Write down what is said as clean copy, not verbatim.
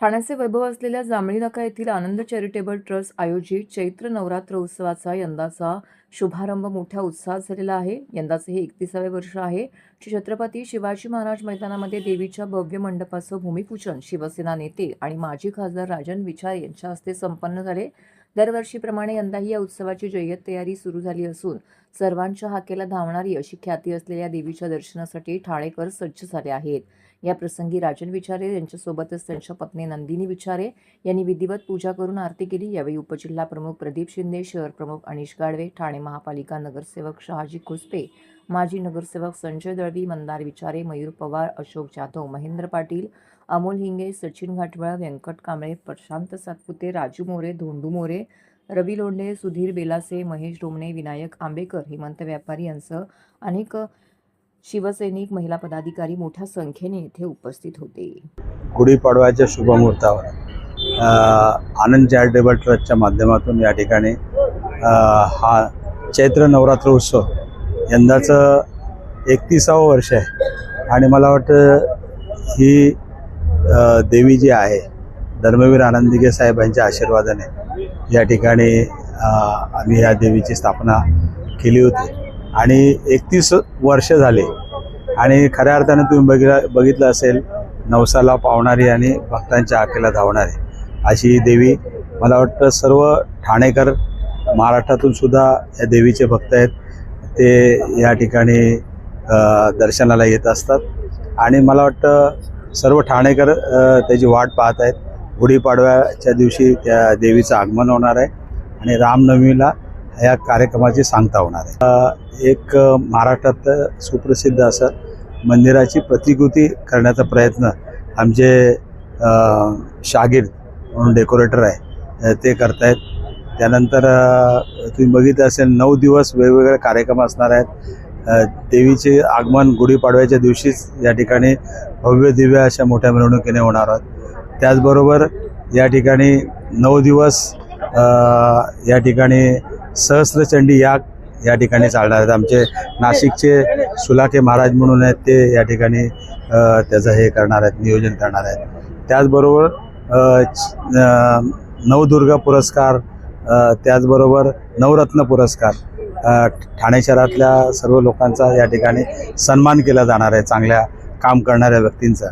ठाण्याचे वैभव असलेल्या जांभळी नाका येथील आनंद चॅरिटेबल ट्रस्ट आयोजित चैत्र नवरात्र उत्सवाचा यंदाचा शुभारंभ मोठ्या उत्साहात झालेला आहे। यंदाचे हे 31वे वर्ष आहे। श्री छत्रपती शिवाजी महाराज मैदानामध्ये देवीच्या भव्य मंडपाचं भूमिपूजन शिवसेना नेते आणि माजी खासदार राजन विचारे यांच्या हस्ते संपन्न झाले। दरवर्षीप्रमाणे यंदाही या उत्सवाची जय्यत तयारी सुरू झाली असून सर्वांच्या हाकेला धावणारी अशी ख्याती असलेल्या देवीच्या दर्शनासाठी ठाणेकर सज्ज झाले आहेत। या प्रसंगी राजन विचारे यांच्यासोबतच त्यांच्या पत्नी नंदिनी विचारे यांनी विधिवत पूजा करून आरती केली। यावेळी उपजिल्हा प्रमुख प्रदीप शिंदे, शहर प्रमुख अनिश गाडवे, ठाणे महापालिका नगरसेवक शहाजी खुसपे, माजी नगरसेवक संजय दळवी, मंदार विचारे, मयूर पवार, अशोक जाधव, महेंद्र पाटील, अमोल हिंगे, सचिन घाटवळ, व्यंकट कांबळे, प्रशांत सातपुते, राजू मोरे, धोंडू मोरे, रवी लोंढे, सुधीर बेलासे, महेश डोमणे, विनायक आंबेकर, हेमंत व्यापारी यांसह अनेक शिवसैनिक, महिला पदाधिकारी मोठ्या संख्येने येथे उपस्थित होते। गुढीपाडव्याच्या शुभमुहूर्तावर आनंद चॅरिटेबल ट्रस्टच्या माध्यमातून या ठिकाणी हा चैत्र नवरात्र उत्सव यंदाचं 31वं वर्ष आहे आणि मला वाटतं ही देवी जी आहे धर्मवीर आनंदिगे साहेब यांच्या आशीर्वादाने या ठिकाणी आम्ही या देवीची स्थापना केली होती आणि 31 वर्ष झाले आणि खऱ्या अर्थाने तुम्ही बघितलं असेल नवसाला पावणारी आणि भक्तांच्या हाकेला धावणारी अशी देवी मला वाटतं सर्व ठाणेकर महाराष्ट्रातून सुद्धा या देवीचे भक्त आहेत ते या ठिकाणी दर्शनाला येत असतात आणि मला वाटतं सर्व ठाणेकर त्याची वाट पाहत आहेत। गुढीपाडव्याच्या दिवशी त्या देवीचं आगमन होणार आहे आणि रामनवमीला या कार्यक्रमाची सांगता होणार आहे। एक महाराष्ट्रात सुप्रसिद्ध असं मंदिराची प्रतिकृती करण्याचा प्रयत्न आमचे शागिर्द म्हणून डेकोरेटर आहे ते करतायत। त्यानंतर तुम्ही बघितलं असेल 9 दिवस वेगवेगळे कार्यक्रम असणार आहेत। देवीचे आगमन गुढीपाडव्याच्या दिवशीच या ठिकाणी भव्य दिव्य अशा मोठ्या मिरवणुकीने होणार आहोत। त्याचबरोबर या ठिकाणी 9 दिवस या ठिकाणी सहस्त्रचंडी याग या ठिकाणी चालणार आहेत। आमचे नाशिकचे सुलाखे महाराज म्हणून आहेत ते या ठिकाणी त्याचं हे करणार आहेत, नियोजन करणार आहेत। त्याचबरोबर नवदुर्गा पुरस्कार, त्याचबरोबर नवरत्न पुरस्कार ठाणे शहरातल्या सर्व लोकांचा या ठिकाणी सन्मान केला जाणार आहे, चांगल्या काम करणाऱ्या व्यक्तींचा।